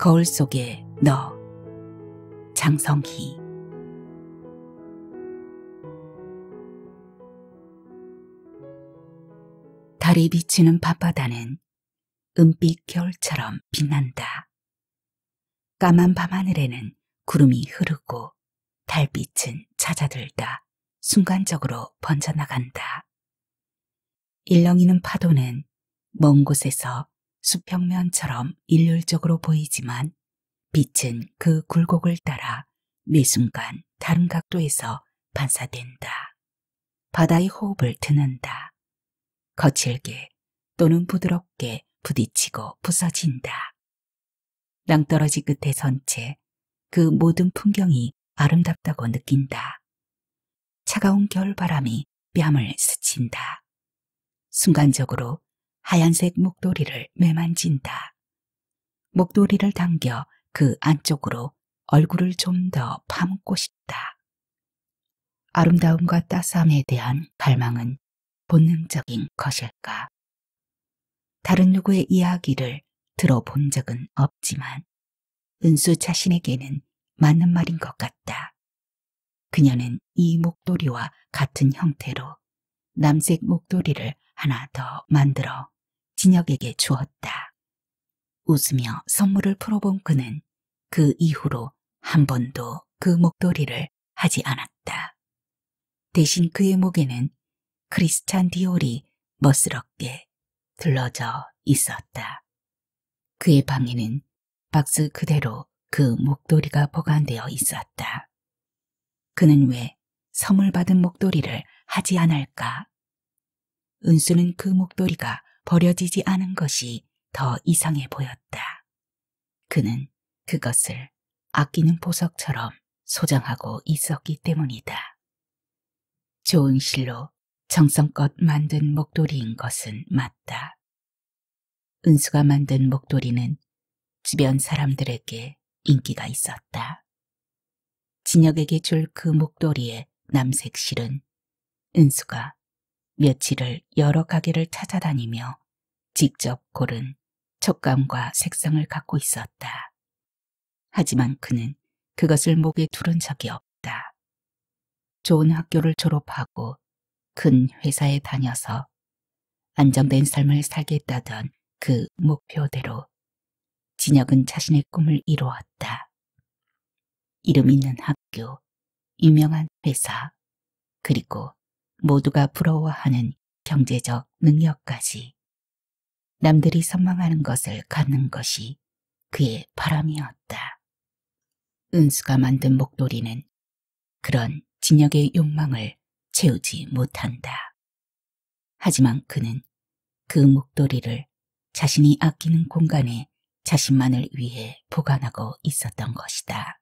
거울 속에 너. 장성희. 달이 비치는 밤바다는 은빛 겨울처럼 빛난다. 까만 밤하늘에는 구름이 흐르고 달빛은 잦아들다 순간적으로 번져나간다. 일렁이는 파도는 먼 곳에서 수평면처럼 일률적으로 보이지만 빛은 그 굴곡을 따라 매 순간 다른 각도에서 반사된다. 바다의 호흡을 듣는다. 거칠게 또는 부드럽게 부딪히고 부서진다. 낭떠러지 끝에 선 채 그 모든 풍경이 아름답다고 느낀다. 차가운 겨울바람이 뺨을 스친다. 순간적으로 하얀색 목도리를 매만진다. 목도리를 당겨 그 안쪽으로 얼굴을 좀 더 파묻고 싶다. 아름다움과 따스함에 대한 갈망은 본능적인 것일까? 다른 누구의 이야기를 들어본 적은 없지만 은수 자신에게는 맞는 말인 것 같다. 그녀는 이 목도리와 같은 형태로 남색 목도리를 하나 더 만들어 진혁에게 주었다. 웃으며 선물을 풀어본 그는 그 이후로 한 번도 그 목도리를 하지 않았다. 대신 그의 목에는 크리스찬 디올이 멋스럽게 둘러져 있었다. 그의 방에는 박스 그대로 그 목도리가 보관되어 있었다. 그는 왜 선물 받은 목도리를 하지 않을까? 은수는 그 목도리가 버려지지 않은 것이 더 이상해 보였다. 그는 그것을 아끼는 보석처럼 소장하고 있었기 때문이다. 좋은 실로 정성껏 만든 목도리인 것은 맞다. 은수가 만든 목도리는 주변 사람들에게 인기가 있었다. 진혁에게 줄 그 목도리의 남색 실은 은수가 며칠을 여러 가게를 찾아다니며 직접 고른 촉감과 색상을 갖고 있었다. 하지만 그는 그것을 목에 두른 적이 없다. 좋은 학교를 졸업하고 큰 회사에 다녀서 안정된 삶을 살겠다던 그 목표대로 진혁은 자신의 꿈을 이루었다. 이름 있는 학교, 유명한 회사, 그리고 모두가 부러워하는 경제적 능력까지 남들이 선망하는 것을 갖는 것이 그의 바람이었다. 은수가 만든 목도리는 그런 진혁의 욕망을 채우지 못한다. 하지만 그는 그 목도리를 자신이 아끼는 공간에 자신만을 위해 보관하고 있었던 것이다.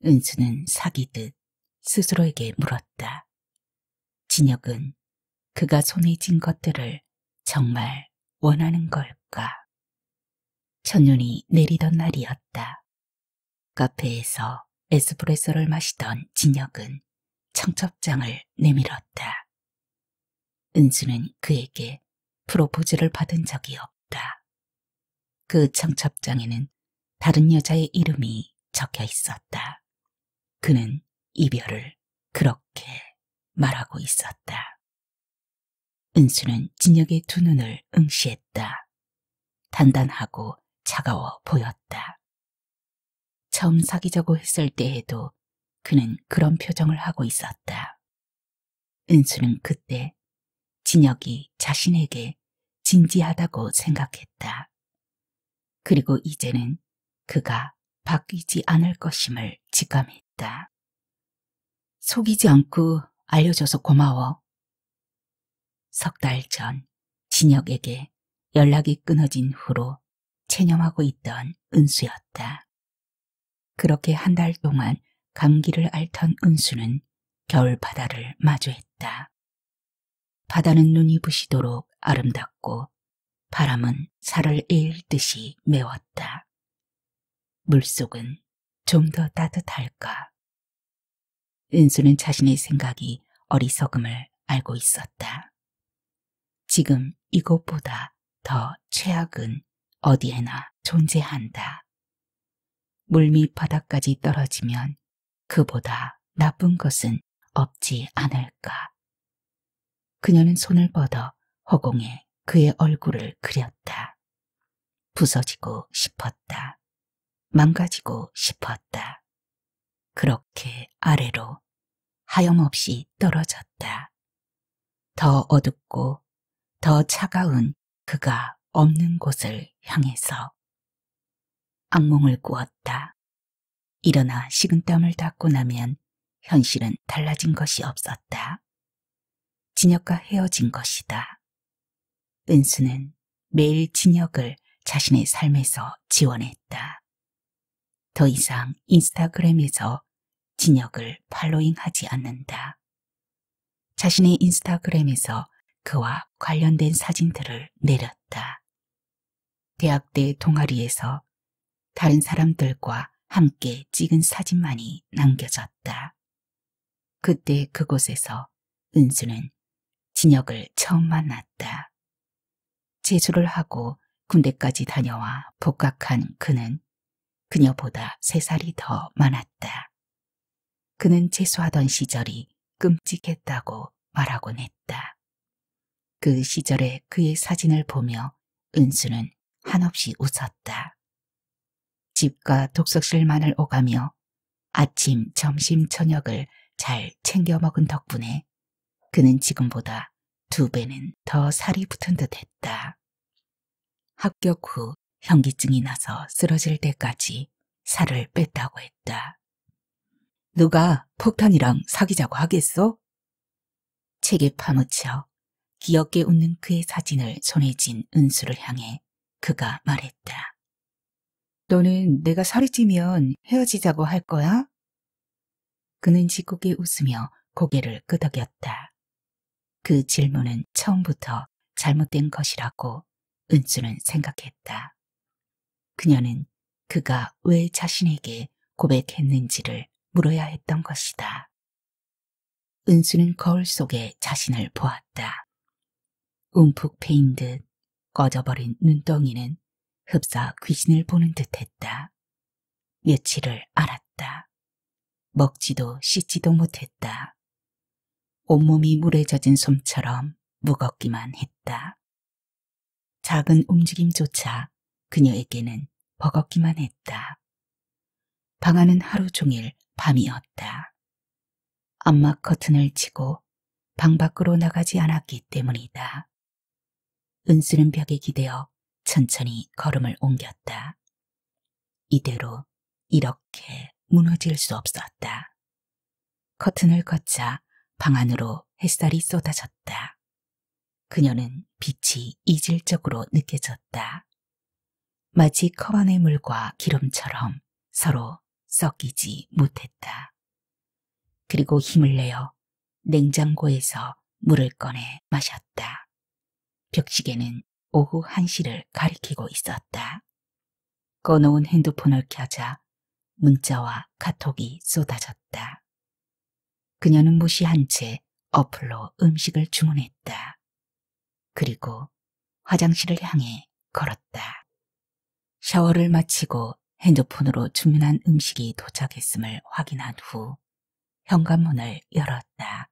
은수는 사귀듯 스스로에게 물었다. 진혁은 그가 손에 쥔 것들을 정말 원하는 걸까? 첫눈이 내리던 날이었다. 카페에서 에스프레소를 마시던 진혁은 청첩장을 내밀었다. 은수는 그에게 프로포즈를 받은 적이 없다. 그 청첩장에는 다른 여자의 이름이 적혀 있었다. 그는 이별을 그렇게 말하고 있었다. 은수는 진혁의 두 눈을 응시했다. 단단하고 차가워 보였다. 처음 사귀자고 했을 때에도 그는 그런 표정을 하고 있었다. 은수는 그때 진혁이 자신에게 진지하다고 생각했다. 그리고 이제는 그가 바뀌지 않을 것임을 직감했다. 속이지 않고 알려줘서 고마워. 석 달 전 진혁에게 연락이 끊어진 후로 체념하고 있던 은수였다. 그렇게 한 달 동안 감기를 앓던 은수는 겨울 바다를 마주했다. 바다는 눈이 부시도록 아름답고 바람은 살을 에일듯이 메웠다. 물속은 좀 더 따뜻할까? 은수는 자신의 생각이 어리석음을 알고 있었다. 지금 이것보다 더 최악은 어디에나 존재한다. 물 밑바닥까지 떨어지면 그보다 나쁜 것은 없지 않을까. 그녀는 손을 뻗어 허공에 그의 얼굴을 그렸다. 부서지고 싶었다. 망가지고 싶었다. 그렇게 아래로 하염없이 떨어졌다. 더 어둡고 더 차가운 그가 없는 곳을 향해서. 악몽을 꾸었다. 일어나 식은땀을 닦고 나면 현실은 달라진 것이 없었다. 진혁과 헤어진 것이다. 은수는 매일 진혁을 자신의 삶에서 지원했다. 더 이상 인스타그램에서 진혁을 팔로잉하지 않는다. 자신의 인스타그램에서 그와 관련된 사진들을 내렸다. 대학 때 동아리에서 다른 사람들과 함께 찍은 사진만이 남겨졌다. 그때 그곳에서 은수는 진혁을 처음 만났다. 재수를 하고 군대까지 다녀와 복학한 그는 그녀보다 3살이 더 많았다. 그는 재수하던 시절이 끔찍했다고 말하곤 했다. 그 시절의 그의 사진을 보며 은수는 한없이 웃었다. 집과 독서실만을 오가며 아침, 점심, 저녁을 잘 챙겨 먹은 덕분에 그는 지금보다 2배는 더 살이 붙은 듯 했다. 합격 후 현기증이 나서 쓰러질 때까지 살을 뺐다고 했다. 누가 폭탄이랑 사귀자고 하겠어? 책에 파묻혀 귀엽게 웃는 그의 사진을 손에 쥔 은수를 향해 그가 말했다. 너는 내가 살이 찌면 헤어지자고 할 거야? 그는 짓궂게 웃으며 고개를 끄덕였다. 그 질문은 처음부터 잘못된 것이라고 은수는 생각했다. 그녀는 그가 왜 자신에게 고백했는지를 물어야 했던 것이다. 은수는 거울 속에 자신을 보았다. 움푹 패인 듯 꺼져버린 눈덩이는 흡사 귀신을 보는 듯했다. 며칠을 앓았다. 먹지도 씻지도 못했다. 온몸이 물에 젖은 솜처럼 무겁기만 했다. 작은 움직임조차 그녀에게는 버겁기만 했다. 방 안은 하루 종일 밤이었다. 암막 커튼을 치고 방 밖으로 나가지 않았기 때문이다. 은수는 벽에 기대어 천천히 걸음을 옮겼다. 이대로 이렇게 무너질 수 없었다. 커튼을 걷자 방 안으로 햇살이 쏟아졌다. 그녀는 빛이 이질적으로 느껴졌다. 마치 컵 안의 물과 기름처럼 서로 섞이지 못했다. 그리고 힘을 내어 냉장고에서 물을 꺼내 마셨다. 벽시계는 오후 1시를 가리키고 있었다. 꺼놓은 핸드폰을 켜자 문자와 카톡이 쏟아졌다. 그녀는 무시한 채 어플로 음식을 주문했다. 그리고 화장실을 향해 걸었다. 샤워를 마치고 핸드폰으로 주문한 음식이 도착했음을 확인한 후 현관문을 열었다.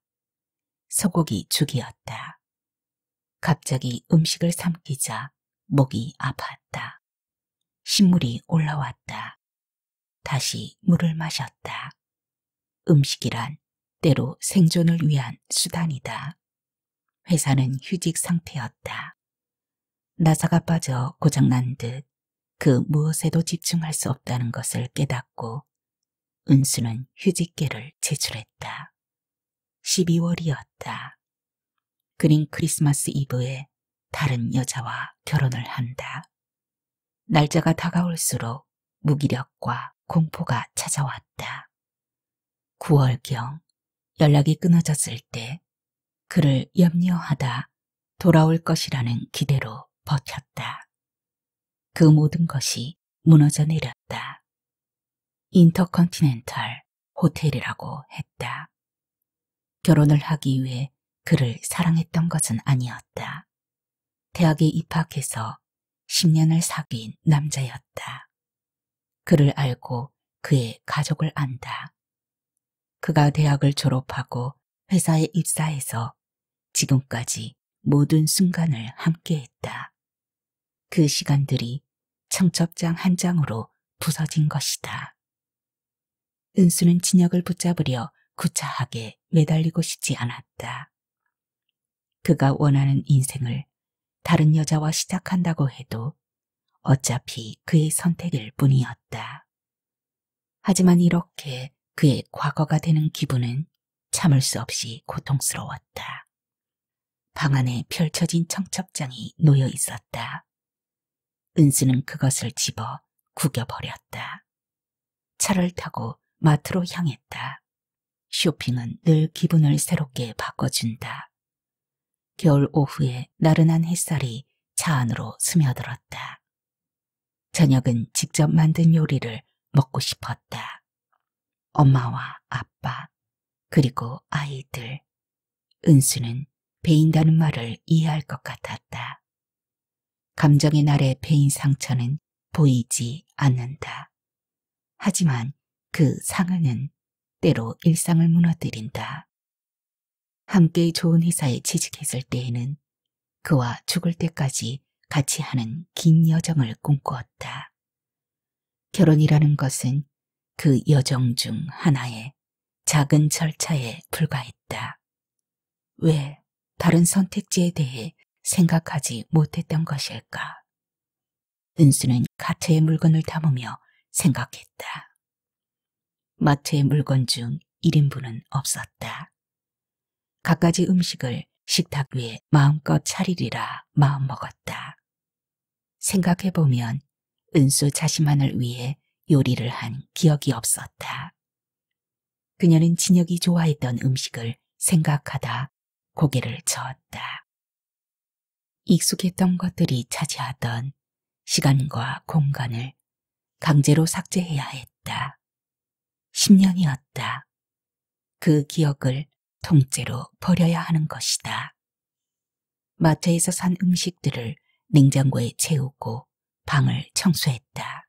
소고기 죽이었다. 갑자기 음식을 삼키자 목이 아팠다. 신물이 올라왔다. 다시 물을 마셨다. 음식이란 때로 생존을 위한 수단이다. 회사는 휴직 상태였다. 나사가 빠져 고장난 듯 그 무엇에도 집중할 수 없다는 것을 깨닫고 은수는 휴직계를 제출했다. 12월이었다. 그는 크리스마스 이브에 다른 여자와 결혼을 한다. 날짜가 다가올수록 무기력과 공포가 찾아왔다. 9월경 연락이 끊어졌을 때 그를 염려하다 돌아올 것이라는 기대로 버텼다. 그 모든 것이 무너져 내렸다. 인터컨티넨탈 호텔이라고 했다. 결혼을 하기 위해 그를 사랑했던 것은 아니었다. 대학에 입학해서 10년을 사귄 남자였다. 그를 알고 그의 가족을 안다. 그가 대학을 졸업하고 회사에 입사해서 지금까지 모든 순간을 함께했다. 그 시간들이 청첩장 한 장으로 부서진 것이다. 은수는 진혁을 붙잡으려 구차하게 매달리고 싶지 않았다. 그가 원하는 인생을 다른 여자와 시작한다고 해도 어차피 그의 선택일 뿐이었다. 하지만 이렇게 그의 과거가 되는 기분은 참을 수 없이 고통스러웠다. 방 안에 펼쳐진 청첩장이 놓여 있었다. 은수는 그것을 집어 구겨버렸다. 차를 타고 마트로 향했다. 쇼핑은 늘 기분을 새롭게 바꿔준다. 겨울 오후에 나른한 햇살이 차 안으로 스며들었다. 저녁은 직접 만든 요리를 먹고 싶었다. 엄마와 아빠, 그리고 아이들. 은수는 베인다는 말을 이해할 것 같았다. 감정의 날의 베인 상처는 보이지 않는다. 하지만 그 상흔은 때로 일상을 무너뜨린다. 함께 좋은 회사에 취직했을 때에는 그와 죽을 때까지 같이 하는 긴 여정을 꿈꾸었다. 결혼이라는 것은 그 여정 중 하나의 작은 절차에 불과했다. 왜 다른 선택지에 대해 생각하지 못했던 것일까? 은수는 카트에 물건을 담으며 생각했다. 마트에 물건 중 1인분은 없었다. 갖가지 음식을 식탁 위에 마음껏 차리리라 마음먹었다. 생각해보면 은수 자신만을 위해 요리를 한 기억이 없었다. 그녀는 진혁이 좋아했던 음식을 생각하다 고개를 저었다. 익숙했던 것들이 차지하던 시간과 공간을 강제로 삭제해야 했다. 10년이었다. 그 기억을 통째로 버려야 하는 것이다. 마트에서 산 음식들을 냉장고에 채우고 방을 청소했다.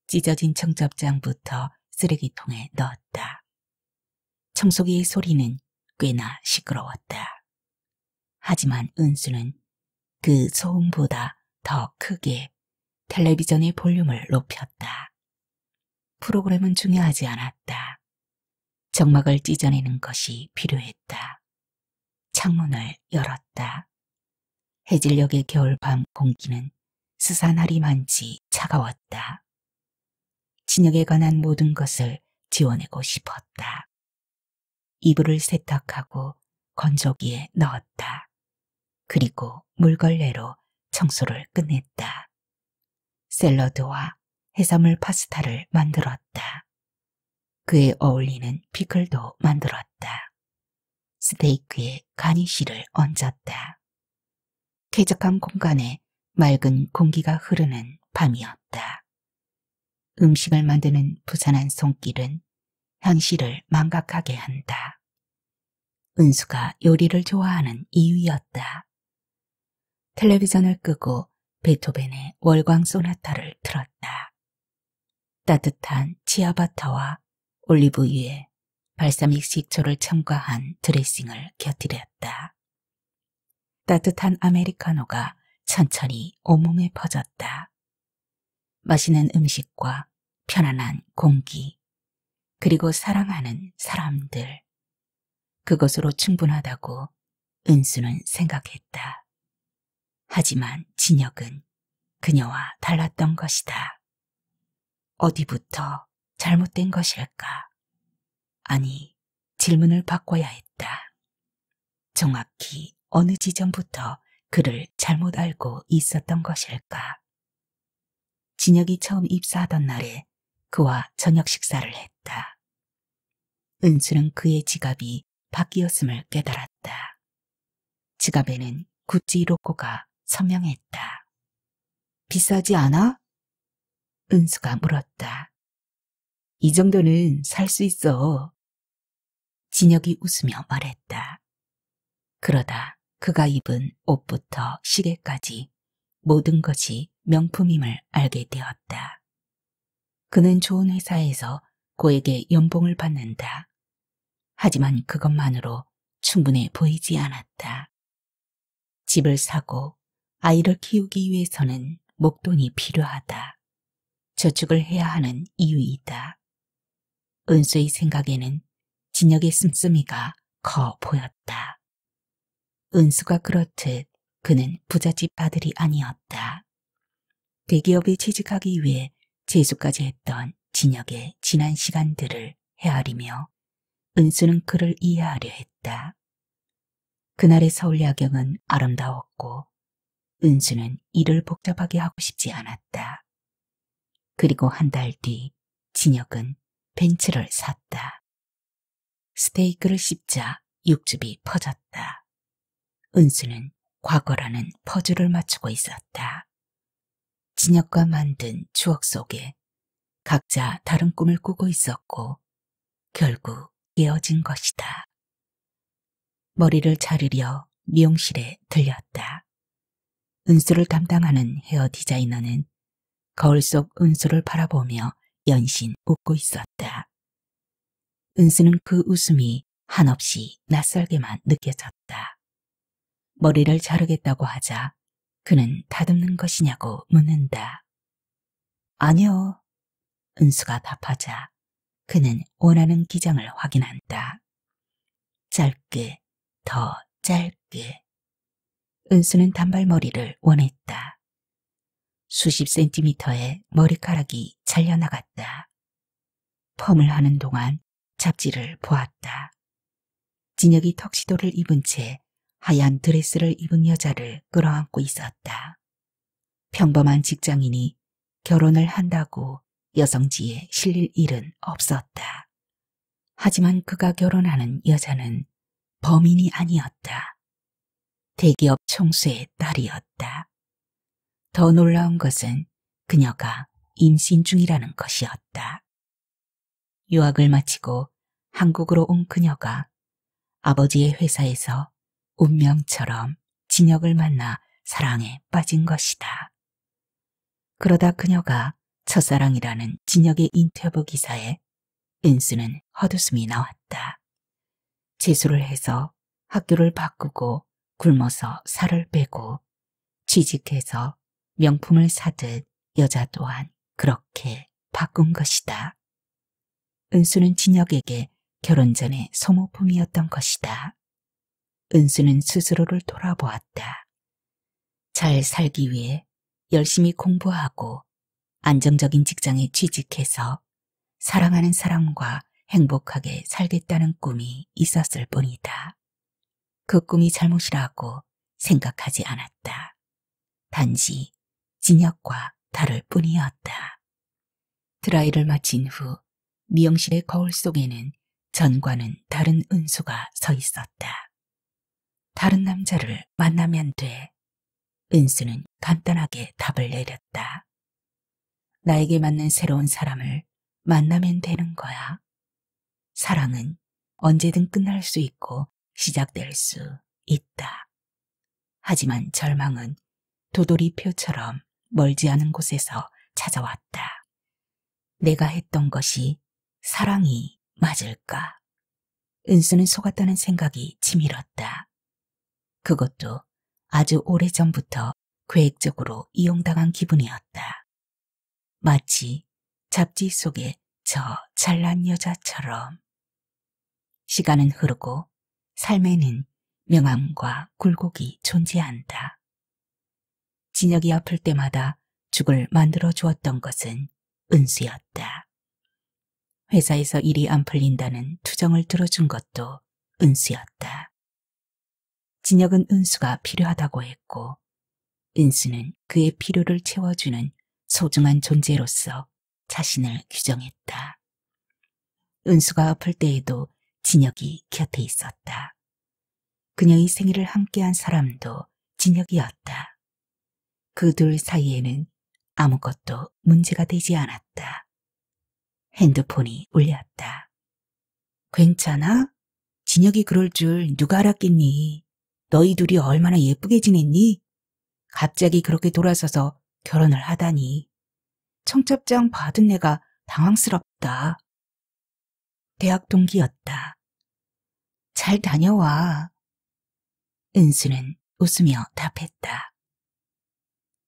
찢어진 청첩장부터 쓰레기통에 넣었다. 청소기의 소리는 꽤나 시끄러웠다. 하지만 은수는 그 소음보다 더 크게 텔레비전의 볼륨을 높였다. 프로그램은 중요하지 않았다. 정막을 찢어내는 것이 필요했다. 창문을 열었다. 해질녘의 겨울밤 공기는 스산하리만치 차가웠다. 진혁에 관한 모든 것을 지워내고 싶었다. 이불을 세탁하고 건조기에 넣었다. 그리고 물걸레로 청소를 끝냈다. 샐러드와 해산물 파스타를 만들었다. 그에 어울리는 피클도 만들었다. 스테이크에 가니쉬를 얹었다. 쾌적한 공간에 맑은 공기가 흐르는 밤이었다. 음식을 만드는 부산한 손길은 현실을 망각하게 한다. 은수가 요리를 좋아하는 이유였다. 텔레비전을 끄고 베토벤의 월광 소나타를 틀었다. 따뜻한 치아바타와 올리브유에 발사믹 식초를 첨가한 드레싱을 곁들였다. 따뜻한 아메리카노가 천천히 온몸에 퍼졌다. 맛있는 음식과 편안한 공기, 그리고 사랑하는 사람들. 그것으로 충분하다고 은수는 생각했다. 하지만 진혁은 그녀와 달랐던 것이다. 어디부터 잘못된 것일까? 아니, 질문을 바꿔야 했다. 정확히 어느 지점부터 그를 잘못 알고 있었던 것일까? 진혁이 처음 입사하던 날에 그와 저녁 식사를 했다. 은수는 그의 지갑이 바뀌었음을 깨달았다. 지갑에는 구찌 로고가 선명했다. 비싸지 않아? 은수가 물었다. 이 정도는 살 수 있어. 진혁이 웃으며 말했다. 그러다 그가 입은 옷부터 시계까지 모든 것이 명품임을 알게 되었다. 그는 좋은 회사에서 고에게 연봉을 받는다. 하지만 그것만으로 충분해 보이지 않았다. 집을 사고 아이를 키우기 위해서는 목돈이 필요하다. 저축을 해야 하는 이유이다. 은수의 생각에는 진혁의 씀씀이가 커 보였다. 은수가 그렇듯 그는 부잣집 아들이 아니었다. 대기업에 취직하기 위해 재수까지 했던 진혁의 지난 시간들을 헤아리며 은수는 그를 이해하려 했다. 그날의 서울 야경은 아름다웠고 은수는 일을 복잡하게 하고 싶지 않았다. 그리고 한 달 뒤 진혁은 벤츠를 샀다. 스테이크를 씹자 육즙이 퍼졌다. 은수는 과거라는 퍼즐을 맞추고 있었다. 진혁과 만든 추억 속에 각자 다른 꿈을 꾸고 있었고 결국 깨어진 것이다. 머리를 자르려 미용실에 들렸다. 은수를 담당하는 헤어 디자이너는 거울 속 은수를 바라보며 연신 웃고 있었다. 은수는 그 웃음이 한없이 낯설게만 느껴졌다. 머리를 자르겠다고 하자 그는 다듬는 것이냐고 묻는다. 아니요. 은수가 답하자 그는 원하는 기장을 확인한다. 짧게, 더 짧게. 은수는 단발머리를 원했다. 수십 센티미터의 머리카락이 잘려나갔다. 펌을 하는 동안 잡지를 보았다. 진혁이 턱시도를 입은 채 하얀 드레스를 입은 여자를 끌어안고 있었다. 평범한 직장인이 결혼을 한다고 여성지에 실릴 일은 없었다. 하지만 그가 결혼하는 여자는 범인이 아니었다. 대기업 총수의 딸이었다. 더 놀라운 것은 그녀가 임신 중이라는 것이었다. 유학을 마치고 한국으로 온 그녀가 아버지의 회사에서 운명처럼 진혁을 만나 사랑에 빠진 것이다. 그러다 그녀가 첫사랑이라는 진혁의 인터뷰 기사에 은수는 헛웃음이 나왔다. 재수를 해서 학교를 바꾸고 굶어서 살을 빼고 취직해서 명품을 사듯 여자 또한 그렇게 바꾼 것이다. 은수는 진혁에게 결혼 전에 소모품이었던 것이다. 은수는 스스로를 돌아보았다. 잘 살기 위해 열심히 공부하고 안정적인 직장에 취직해서 사랑하는 사람과 행복하게 살겠다는 꿈이 있었을 뿐이다. 그 꿈이 잘못이라고 생각하지 않았다. 단지 진혁과 다를 뿐이었다. 드라이를 마친 후 미용실의 거울 속에는 전과는 다른 은수가 서 있었다. 다른 남자를 만나면 돼. 은수는 간단하게 답을 내렸다. 나에게 맞는 새로운 사람을 만나면 되는 거야. 사랑은 언제든 끝날 수 있고 시작될 수 있다. 하지만 절망은 도돌이표처럼 멀지 않은 곳에서 찾아왔다. 내가 했던 것이 사랑이 맞을까? 은수는 속았다는 생각이 치밀었다. 그것도 아주 오래전부터 계획적으로 이용당한 기분이었다. 마치 잡지 속의 저 잘난 여자처럼. 시간은 흐르고 삶에는 명암과 굴곡이 존재한다. 진혁이 아플 때마다 죽을 만들어 주었던 것은 은수였다. 회사에서 일이 안 풀린다는 투정을 들어준 것도 은수였다. 진혁은 은수가 필요하다고 했고 은수는 그의 필요를 채워주는 소중한 존재로서 자신을 규정했다. 은수가 아플 때에도 진혁이 곁에 있었다. 그녀의 생일을 함께한 사람도 진혁이었다. 그 둘 사이에는 아무것도 문제가 되지 않았다. 핸드폰이 울렸다. 괜찮아? 진혁이 그럴 줄 누가 알았겠니? 너희 둘이 얼마나 예쁘게 지냈니? 갑자기 그렇게 돌아서서 결혼을 하다니. 청첩장 받은 내가 당황스럽다. 대학 동기였다. 잘 다녀와. 은수는 웃으며 답했다.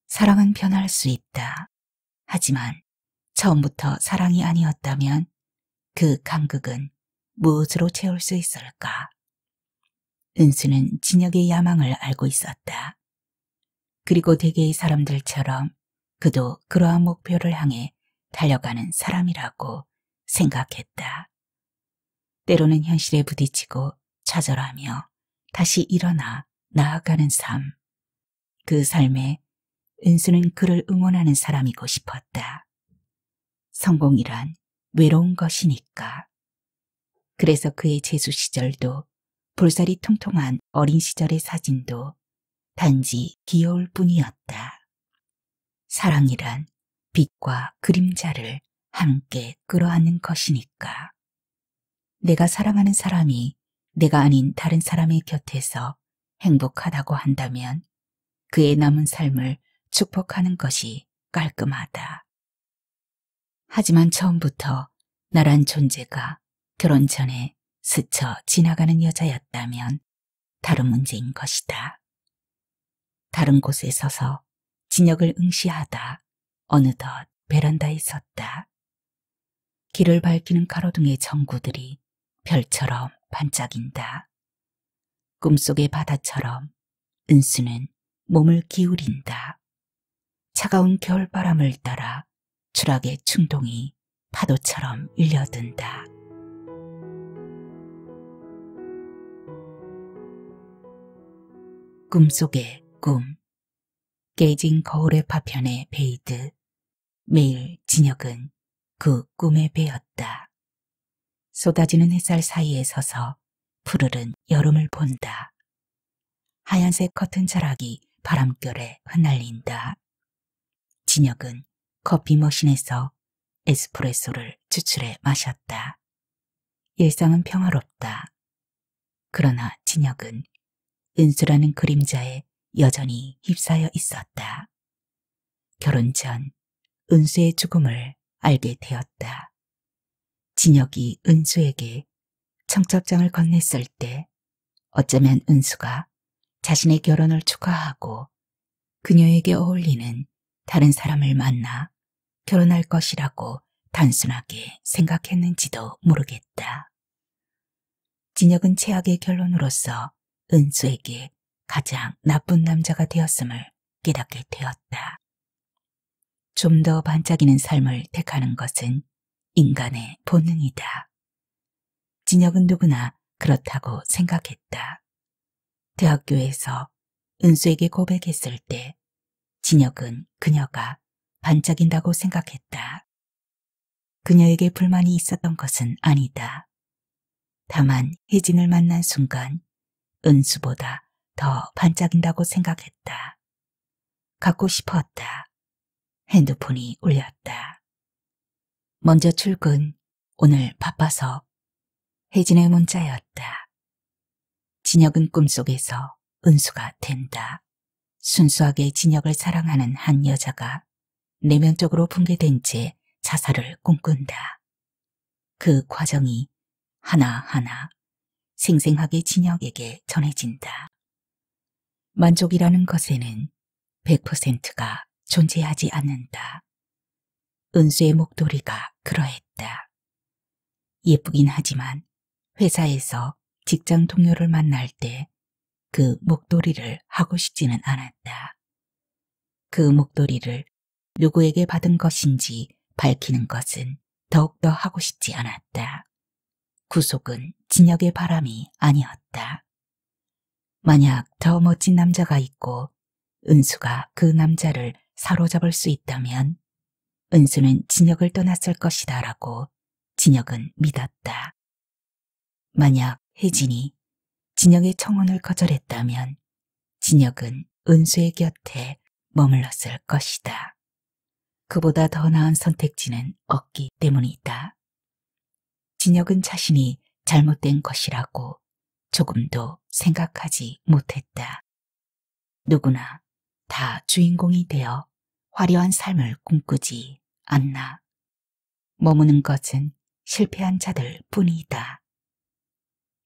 사랑은 변할 수 있다. 하지만 처음부터 사랑이 아니었다면 그 간극은 무엇으로 채울 수 있을까? 은수는 진혁의 야망을 알고 있었다. 그리고 대개의 사람들처럼 그도 그러한 목표를 향해 달려가는 사람이라고 생각했다. 때로는 현실에 부딪히고 좌절하며 다시 일어나 나아가는 삶. 그 삶에 은수는 그를 응원하는 사람이고 싶었다. 성공이란 외로운 것이니까. 그래서 그의 재수 시절도 볼살이 통통한 어린 시절의 사진도 단지 귀여울 뿐이었다. 사랑이란 빛과 그림자를 함께 끌어안는 것이니까. 내가 사랑하는 사람이 내가 아닌 다른 사람의 곁에서 행복하다고 한다면 그의 남은 삶을 축복하는 것이 깔끔하다. 하지만 처음부터 나란 존재가 결혼 전에 스쳐 지나가는 여자였다면 다른 문제인 것이다. 다른 곳에 서서 진혁을 응시하다 어느덧 베란다에 섰다. 길을 밝히는 가로등의 전구들이 별처럼 반짝인다. 꿈속의 바다처럼 은수는 몸을 기울인다. 차가운 겨울바람을 따라 추락의 충동이 파도처럼 일려든다. 꿈속의 꿈. 깨진 거울의 파편에 베이듯 매일 진혁은 그 꿈에 베었다. 쏟아지는 햇살 사이에 서서 푸르른 여름을 본다. 하얀색 커튼 자락이 바람결에 흩날린다. 진혁은 커피 머신에서 에스프레소를 추출해 마셨다. 일상은 평화롭다. 그러나 진혁은 은수라는 그림자에 여전히 휩싸여 있었다. 결혼 전 은수의 죽음을 알게 되었다. 진혁이 은수에게 청첩장을 건넸을 때 어쩌면 은수가 자신의 결혼을 축하하고 그녀에게 어울리는 다른 사람을 만나 결혼할 것이라고 단순하게 생각했는지도 모르겠다. 진혁은 최악의 결론으로서 은수에게 가장 나쁜 남자가 되었음을 깨닫게 되었다. 좀 더 반짝이는 삶을 택하는 것은 인간의 본능이다. 진혁은 누구나 그렇다고 생각했다. 대학교에서 은수에게 고백했을 때 진혁은 그녀가 반짝인다고 생각했다. 그녀에게 불만이 있었던 것은 아니다. 다만 혜진을 만난 순간 은수보다 더 반짝인다고 생각했다. 갖고 싶었다. 핸드폰이 울렸다. 먼저 출근, 오늘 바빠서. 혜진의 문자였다. 진혁은 꿈속에서 은수가 된다. 순수하게 진혁을 사랑하는 한 여자가 내면적으로 붕괴된 채 자살을 꿈꾼다. 그 과정이 하나하나 생생하게 진혁에게 전해진다. 만족이라는 것에는 100%가 존재하지 않는다. 은수의 목도리가 그러했다. 예쁘긴 하지만 회사에서 직장 동료를 만날 때 그 목도리를 하고 싶지는 않았다. 그 목도리를 누구에게 받은 것인지 밝히는 것은 더욱더 하고 싶지 않았다. 구속은 진혁의 바람이 아니었다. 만약 더 멋진 남자가 있고 은수가 그 남자를 사로잡을 수 있다면 은수는 진혁을 떠났을 것이다라고 진혁은 믿었다. 만약 혜진이 진혁의 청혼을 거절했다면 진혁은 은수의 곁에 머물렀을 것이다. 그보다 더 나은 선택지는 없기 때문이다. 진혁은 자신이 잘못된 것이라고 조금도 생각하지 못했다. 누구나 다 주인공이 되어 화려한 삶을 꿈꾸지 않나. 머무는 것은 실패한 자들 뿐이다.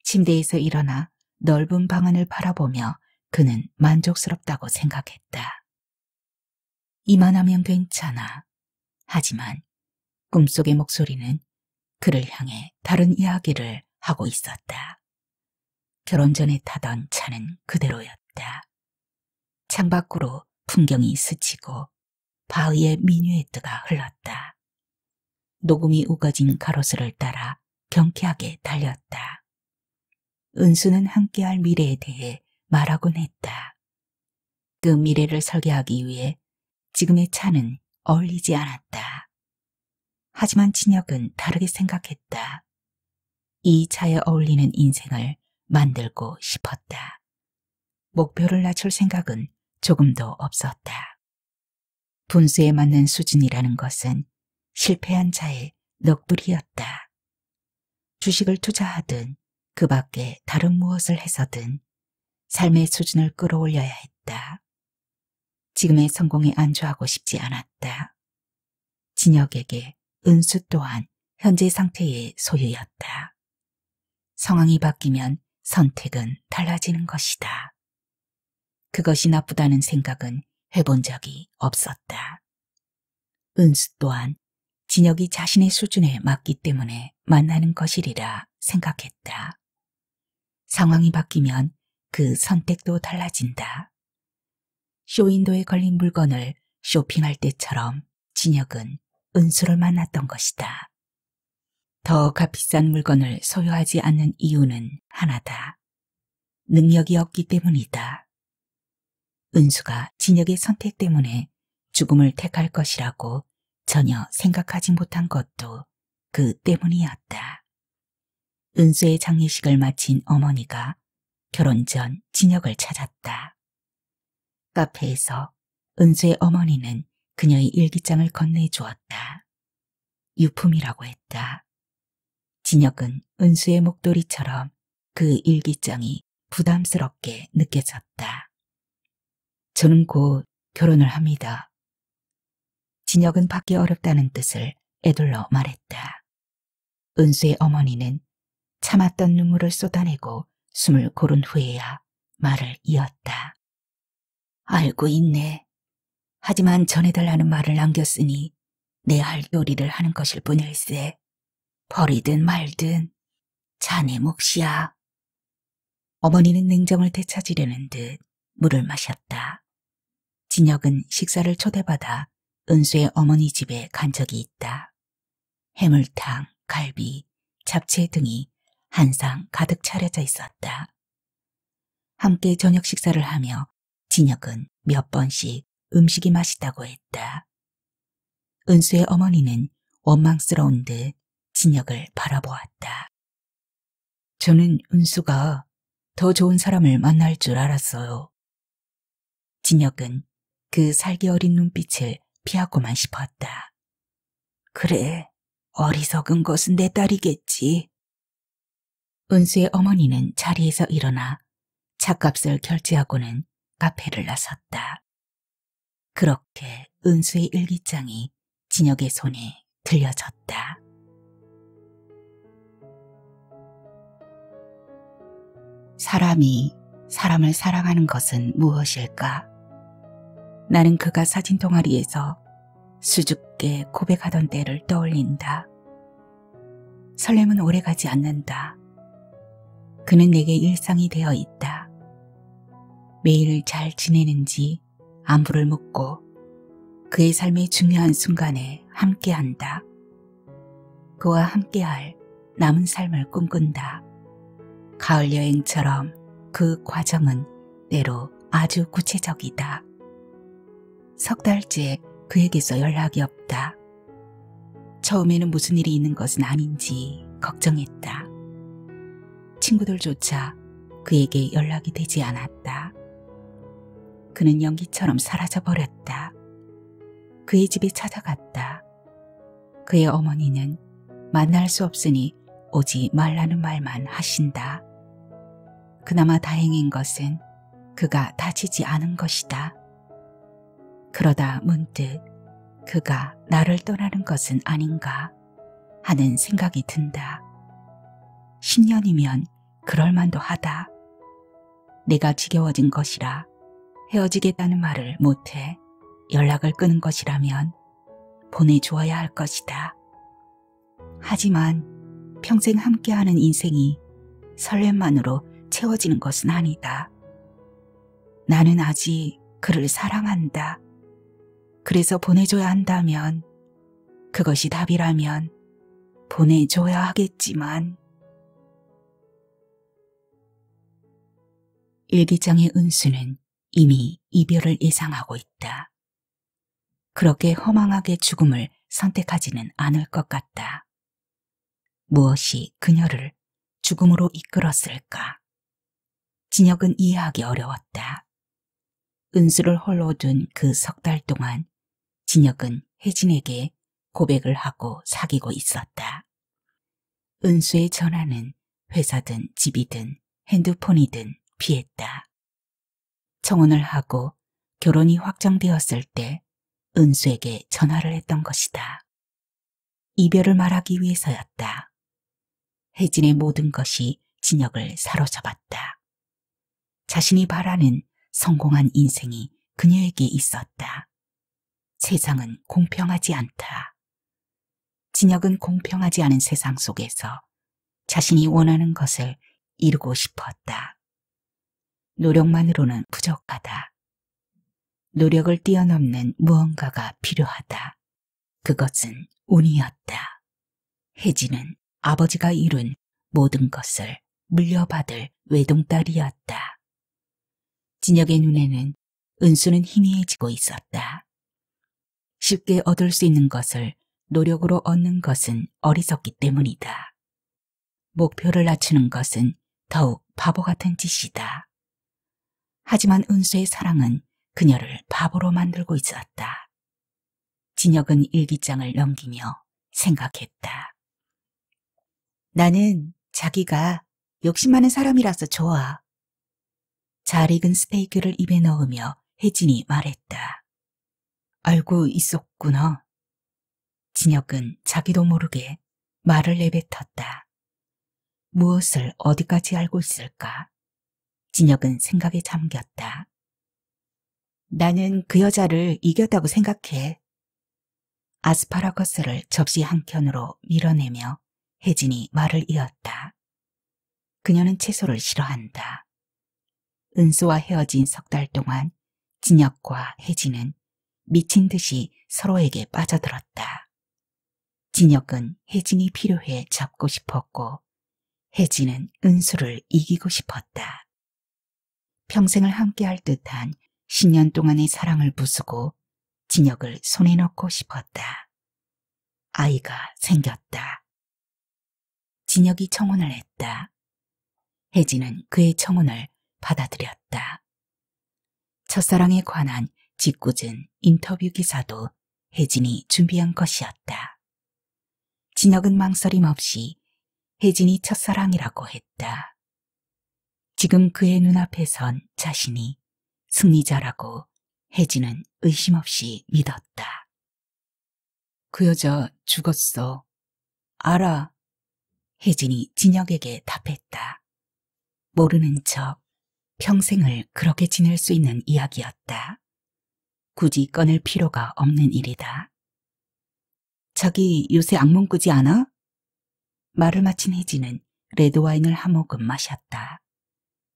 침대에서 일어나 넓은 방안을 바라보며 그는 만족스럽다고 생각했다. 이만하면 괜찮아. 하지만 꿈속의 목소리는 그를 향해 다른 이야기를 하고 있었다. 결혼 전에 타던 차는 그대로였다. 창밖으로 풍경이 스치고 바위의 미뉴에트가 흘렀다. 녹음이 우거진 가로수를 따라 경쾌하게 달렸다. 은수는 함께할 미래에 대해 말하곤 했다. 그 미래를 설계하기 위해 지금의 차는 어울리지 않았다. 하지만 진혁은 다르게 생각했다. 이 차에 어울리는 인생을 만들고 싶었다. 목표를 낮출 생각은 조금도 없었다. 분수에 맞는 수준이라는 것은 실패한 자의 넋두리였다. 주식을 투자하든 그 밖에 다른 무엇을 해서든 삶의 수준을 끌어올려야 했다. 지금의 성공에 안주하고 싶지 않았다. 진혁에게 은수 또한 현재 상태의 소유였다. 상황이 바뀌면 선택은 달라지는 것이다. 그것이 나쁘다는 생각은 해본 적이 없었다. 은수 또한 진혁이 자신의 수준에 맞기 때문에 만나는 것이리라 생각했다. 상황이 바뀌면 그 선택도 달라진다. 쇼윈도에 걸린 물건을 쇼핑할 때처럼 진혁은 은수를 만났던 것이다. 더 값비싼 물건을 소유하지 않는 이유는 하나다. 능력이 없기 때문이다. 은수가 진혁의 선택 때문에 죽음을 택할 것이라고 전혀 생각하지 못한 것도 그 때문이었다. 은수의 장례식을 마친 어머니가 결혼 전 진혁을 찾았다. 카페에서 은수의 어머니는 그녀의 일기장을 건네주었다. 유품이라고 했다. 진혁은 은수의 목도리처럼 그 일기장이 부담스럽게 느껴졌다. 저는 곧 결혼을 합니다. 진혁은 받기 어렵다는 뜻을 에둘러 말했다. 은수의 어머니는 참았던 눈물을 쏟아내고 숨을 고른 후에야 말을 이었다. 알고 있네. 하지만 전해달라는 말을 남겼으니 내 할 요리를 하는 것일 뿐일세. 버리든 말든 자네 몫이야. 어머니는 냉정을 되찾으려는 듯 물을 마셨다. 진혁은 식사를 초대받아 은수의 어머니 집에 간 적이 있다. 해물탕, 갈비, 잡채 등이 한 상 가득 차려져 있었다. 함께 저녁 식사를 하며 진혁은 몇 번씩 음식이 맛있다고 했다. 은수의 어머니는 원망스러운 듯 진혁을 바라보았다. 저는 은수가 더 좋은 사람을 만날 줄 알았어요. 진혁은 그 살기 어린 눈빛을 피하고만 싶었다. 그래, 어리석은 것은 내 딸이겠지. 은수의 어머니는 자리에서 일어나 차값을 결제하고는 카페를 나섰다. 그렇게 은수의 일기장이 진혁의 손에 들려졌다. 사람이 사람을 사랑하는 것은 무엇일까? 나는 그가 사진 동아리에서 수줍게 고백하던 때를 떠올린다. 설렘은 오래가지 않는다. 그는 내게 일상이 되어 있다. 매일 잘 지내는지 안부를 묻고 그의 삶의 중요한 순간에 함께한다. 그와 함께할 남은 삶을 꿈꾼다. 가을 여행처럼 그 과정은 때로 아주 구체적이다. 석 달째 그에게서 연락이 없다. 처음에는 무슨 일이 있는 것은 아닌지 걱정했다. 친구들조차 그에게 연락이 되지 않았다. 그는 연기처럼 사라져버렸다. 그의 집에 찾아갔다. 그의 어머니는 만날 수 없으니 오지 말라는 말만 하신다. 그나마 다행인 것은 그가 다치지 않은 것이다. 그러다 문득 그가 나를 떠나는 것은 아닌가 하는 생각이 든다. 10년이면 그럴만도 하다. 내가 지겨워진 것이라 헤어지겠다는 말을 못해 연락을 끊은 것이라면 보내주어야 할 것이다. 하지만 평생 함께하는 인생이 설렘만으로 채워지는 것은 아니다. 나는 아직 그를 사랑한다. 그래서 보내줘야 한다면, 그것이 답이라면 보내줘야 하겠지만. 일기장의 은수는 이미 이별을 예상하고 있다. 그렇게 허망하게 죽음을 선택하지는 않을 것 같다. 무엇이 그녀를 죽음으로 이끌었을까? 진혁은 이해하기 어려웠다. 은수를 홀로 둔 그 석 달 동안 진혁은 혜진에게 고백을 하고 사귀고 있었다. 은수의 전화는 회사든 집이든 핸드폰이든 피했다. 청혼을 하고 결혼이 확정되었을 때 은수에게 전화를 했던 것이다. 이별을 말하기 위해서였다. 혜진의 모든 것이 진혁을 사로잡았다. 자신이 바라는 성공한 인생이 그녀에게 있었다. 세상은 공평하지 않다. 진혁은 공평하지 않은 세상 속에서 자신이 원하는 것을 이루고 싶었다. 노력만으로는 부족하다. 노력을 뛰어넘는 무언가가 필요하다. 그것은 운이었다. 혜진은 아버지가 이룬 모든 것을 물려받을 외동딸이었다. 진혁의 눈에는 은수는 희미해지고 있었다. 쉽게 얻을 수 있는 것을 노력으로 얻는 것은 어리석기 때문이다. 목표를 낮추는 것은 더욱 바보 같은 짓이다. 하지만 은수의 사랑은 그녀를 바보로 만들고 있었다. 진혁은 일기장을 넘기며 생각했다. 나는 자기가 욕심 많은 사람이라서 좋아. 잘 익은 스테이크를 입에 넣으며 혜진이 말했다. 알고 있었구나. 진혁은 자기도 모르게 말을 내뱉었다. 무엇을 어디까지 알고 있을까? 진혁은 생각에 잠겼다. 나는 그 여자를 이겼다고 생각해. 아스파라거스를 접시 한켠으로 밀어내며 혜진이 말을 이었다. 그녀는 채소를 싫어한다. 은수와 헤어진 석 달 동안 진혁과 혜진은 미친 듯이 서로에게 빠져들었다. 진혁은 혜진이 필요해 잡고 싶었고 혜진은 은수를 이기고 싶었다. 평생을 함께할 듯한 10년 동안의 사랑을 부수고 진혁을 손에 넣고 싶었다. 아이가 생겼다. 진혁이 청혼을 했다. 혜진은 그의 청혼을 받아들였다. 첫사랑에 관한 짓궂은 인터뷰 기사도 혜진이 준비한 것이었다. 진혁은 망설임 없이 혜진이 첫사랑이라고 했다. 지금 그의 눈앞에 선 자신이 승리자라고 혜진은 의심 없이 믿었다. 그 여자 죽었어. 알아. 혜진이 진혁에게 답했다. 모르는 척 평생을 그렇게 지낼 수 있는 이야기였다. 굳이 꺼낼 필요가 없는 일이다. 자기 요새 악몽 꾸지 않아? 말을 마친 혜진은 레드와인을 한 모금 마셨다.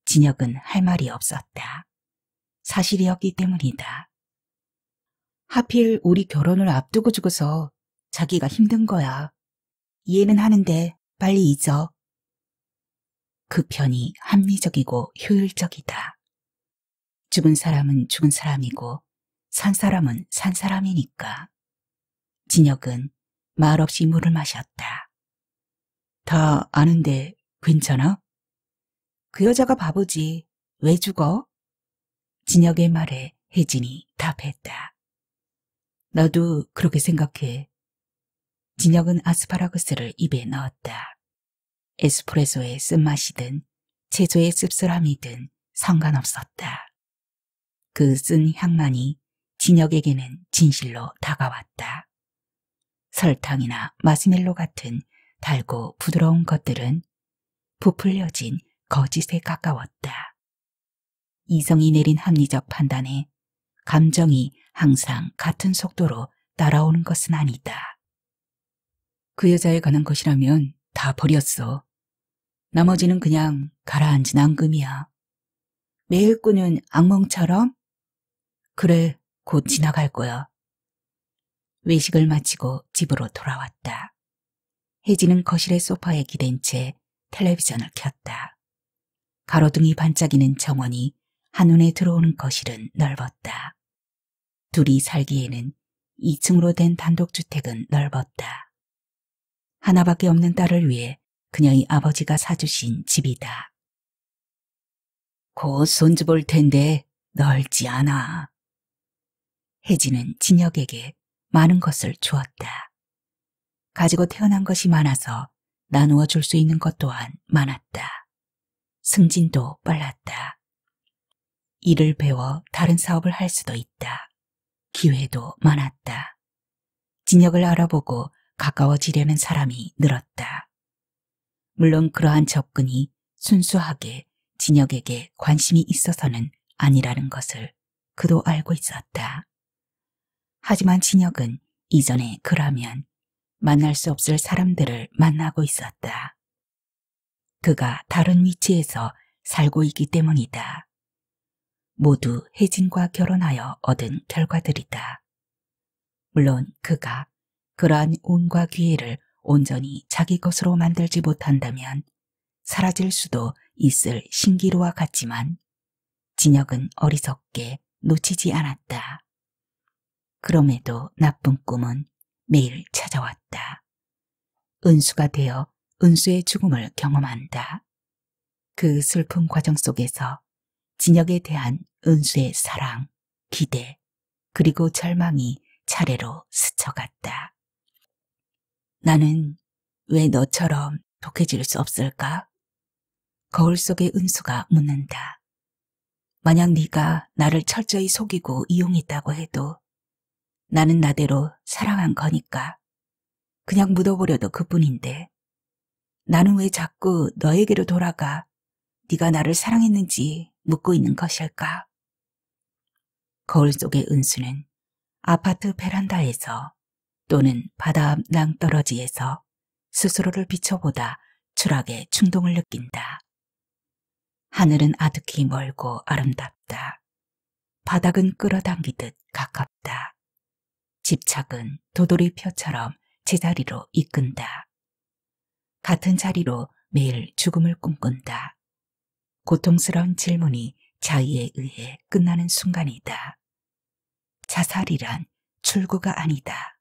진혁은 할 말이 없었다. 사실이었기 때문이다. 하필 우리 결혼을 앞두고 죽어서 자기가 힘든 거야. 이해는 하는데 빨리 잊어. 그 편이 합리적이고 효율적이다. 죽은 사람은 죽은 사람이고 산 사람은 산 사람이니까. 진혁은 말없이 물을 마셨다. 다 아는데 괜찮아? 그 여자가 바보지. 왜 죽어? 진혁의 말에 혜진이 답했다. 나도 그렇게 생각해. 진혁은 아스파라거스를 입에 넣었다. 에스프레소의 쓴맛이든 채소의 씁쓸함이든 상관없었다. 그 쓴 향만이 진혁에게는 진실로 다가왔다. 설탕이나 마시멜로 같은 달고 부드러운 것들은 부풀려진 거짓에 가까웠다. 이성이 내린 합리적 판단에 감정이 항상 같은 속도로 따라오는 것은 아니다. 그 여자에 관한 것이라면 다 버렸어. 나머지는 그냥 가라앉은 앙금이야. 매일 꾸는 악몽처럼? 그래, 곧 지나갈 거야. 외식을 마치고 집으로 돌아왔다. 혜진은 거실의 소파에 기댄 채 텔레비전을 켰다. 가로등이 반짝이는 정원이 한눈에 들어오는 거실은 넓었다. 둘이 살기에는 2층으로 된 단독주택은 넓었다. 하나밖에 없는 딸을 위해 그녀의 아버지가 사주신 집이다. 곧 손주 볼 텐데 넓지 않아. 혜진은 진혁에게 많은 것을 주었다. 가지고 태어난 것이 많아서 나누어 줄 수 있는 것 또한 많았다. 승진도 빨랐다. 일을 배워 다른 사업을 할 수도 있다. 기회도 많았다. 진혁을 알아보고 가까워지려는 사람이 늘었다. 물론 그러한 접근이 순수하게 진혁에게 관심이 있어서는 아니라는 것을 그도 알고 있었다. 하지만 진혁은 이전에 그라면 만날 수 없을 사람들을 만나고 있었다. 그가 다른 위치에서 살고 있기 때문이다. 모두 혜진과 결혼하여 얻은 결과들이다. 물론 그가 그러한 운과 기회를 온전히 자기 것으로 만들지 못한다면 사라질 수도 있을 신기루와 같지만 진혁은 어리석게 놓치지 않았다. 그럼에도 나쁜 꿈은 매일 찾아왔다. 은수가 되어 은수의 죽음을 경험한다. 그 슬픈 과정 속에서 진혁에 대한 은수의 사랑, 기대, 그리고 절망이 차례로 스쳐갔다. 나는 왜 너처럼 독해질 수 없을까? 거울 속의 은수가 묻는다. 만약 네가 나를 철저히 속이고 이용했다고 해도 나는 나대로 사랑한 거니까 그냥 묻어버려도 그뿐인데 나는 왜 자꾸 너에게로 돌아가 네가 나를 사랑했는지 묻고 있는 것일까? 거울 속의 은수는 아파트 베란다에서 또는 바다 앞 낭떠러지에서 스스로를 비춰보다 추락의 충동을 느낀다. 하늘은 아득히 멀고 아름답다. 바닥은 끌어당기듯 가깝다. 집착은 도돌이표처럼 제자리로 이끈다. 같은 자리로 매일 죽음을 꿈꾼다. 고통스러운 질문이 자의에 의해 끝나는 순간이다. 자살이란 출구가 아니다.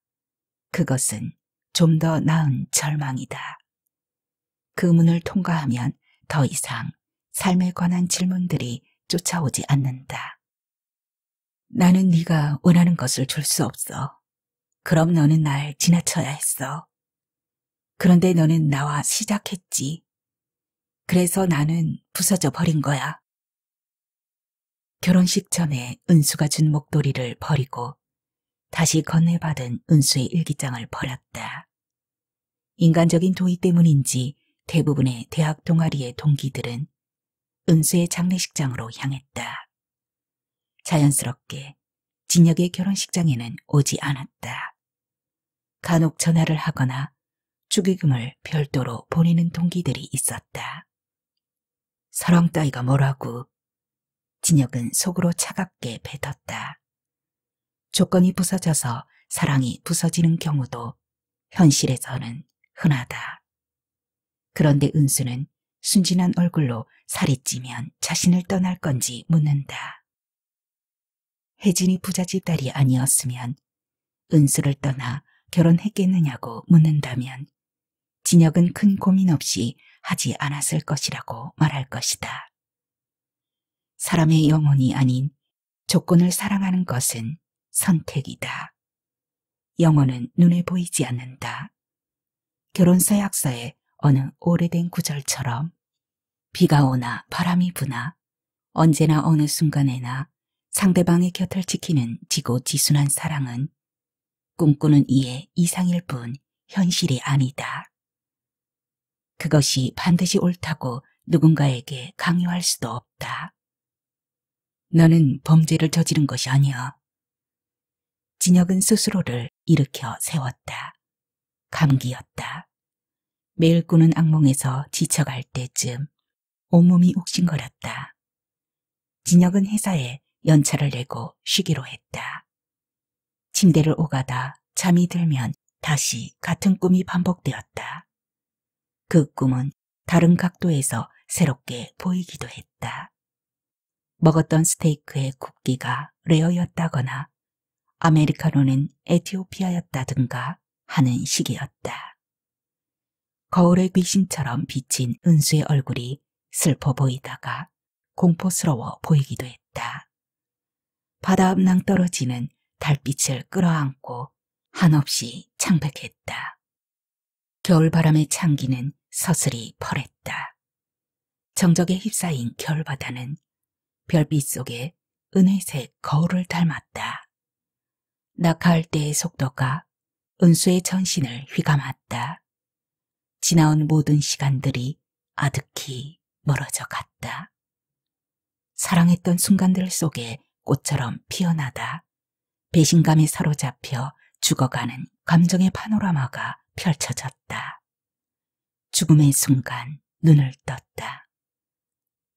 그것은 좀 더 나은 절망이다. 그 문을 통과하면 더 이상 삶에 관한 질문들이 쫓아오지 않는다. 나는 네가 원하는 것을 줄 수 없어. 그럼 너는 날 지나쳐야 했어. 그런데 너는 나와 시작했지. 그래서 나는 부서져 버린 거야. 결혼식 전에 은수가 준 목도리를 버리고 다시 건네받은 은수의 일기장을 버렸다. 인간적인 도의 때문인지 대부분의 대학 동아리의 동기들은 은수의 장례식장으로 향했다. 자연스럽게 진혁의 결혼식장에는 오지 않았다. 간혹 전화를 하거나 축의금을 별도로 보내는 동기들이 있었다. 사랑 따위가 뭐라고? 진혁은 속으로 차갑게 뱉었다. 조건이 부서져서 사랑이 부서지는 경우도 현실에서는 흔하다. 그런데 은수는 순진한 얼굴로 살이 찌면 자신을 떠날 건지 묻는다. 혜진이 부잣집 딸이 아니었으면 은수를 떠나 결혼했겠느냐고 묻는다면 진혁은 큰 고민 없이 하지 않았을 것이라고 말할 것이다. 사람의 영혼이 아닌 조건을 사랑하는 것은 선택이다. 영혼은 눈에 보이지 않는다. 결혼 서약서의 어느 오래된 구절처럼 비가 오나 바람이 부나 언제나 어느 순간에나 상대방의 곁을 지키는 지고지순한 사랑은 꿈꾸는 이의 이상일 뿐 현실이 아니다. 그것이 반드시 옳다고 누군가에게 강요할 수도 없다. 너는 범죄를 저지른 것이 아니야. 진혁은 스스로를 일으켜 세웠다. 감기였다. 매일 꾸는 악몽에서 지쳐갈 때쯤 온몸이 욱신거렸다. 진혁은 회사에 연차를 내고 쉬기로 했다. 침대를 오가다 잠이 들면 다시 같은 꿈이 반복되었다. 그 꿈은 다른 각도에서 새롭게 보이기도 했다. 먹었던 스테이크의 굽기가 레어였다거나 아메리카노는 에티오피아였다든가 하는 시기였다. 거울에 귀신처럼 비친 은수의 얼굴이 슬퍼 보이다가 공포스러워 보이기도 했다. 바다 앞 낭떠러지는 달빛을 끌어안고 한없이 창백했다. 겨울바람의 찬기는 서슬이 펄했다. 정적에 휩싸인 겨울바다는 별빛 속에 은회색 거울을 닮았다. 낙하할 때의 속도가 은수의 전신을 휘감았다. 지나온 모든 시간들이 아득히 멀어져 갔다. 사랑했던 순간들 속에 꽃처럼 피어나다 배신감에 사로잡혀 죽어가는 감정의 파노라마가 펼쳐졌다. 죽음의 순간 눈을 떴다.